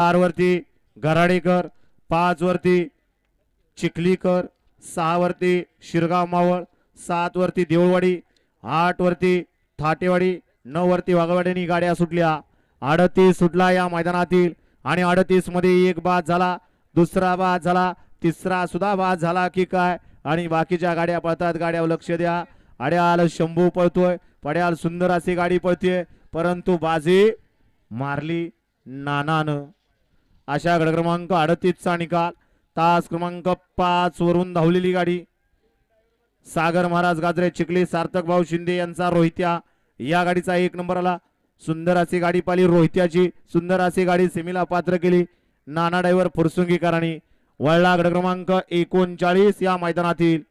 4 वरती गराडेकर, 5 वरती चिखलीकर, 6 वरती शिरगाव मावळ, 7 वरती देऊळवाडी, 8 वरती थाटेवाडी, 9 वरती वाघवाडीनी गाड्या सुटल्या. 38 सुटला या मैदानातील आणि 38 मध्ये एक बाद झाला, दुसरा बाद झाला, तिसरा सुद्धा बाद झाला की काय आणि बाकीच्या गाड्या पळतात. गाड्यावर लक्ष द्या. अड्याल शंभू पळतोय, पड्याल सुंदर अशी गाडी पळते परंतु बाजी मारली नानानं. अशा गड क्रमांक 38 चा निकाल. तास क्रमांक 5 वरून धावलेली गाडी सागर महाराज गाजरे चिखली, सार्थक भाऊ शिंदे यांचा रोहित्या या गाडीचा 1 नंबर आला. सुंदर अशी गाडी पाली रोहित्याची, सुंदर अशी गाडी सेमीला पात्र केली नाना ड्रायव्हर फुरसुंगीकरांनी. वळला गड क्रमांक 39 या मैदानातील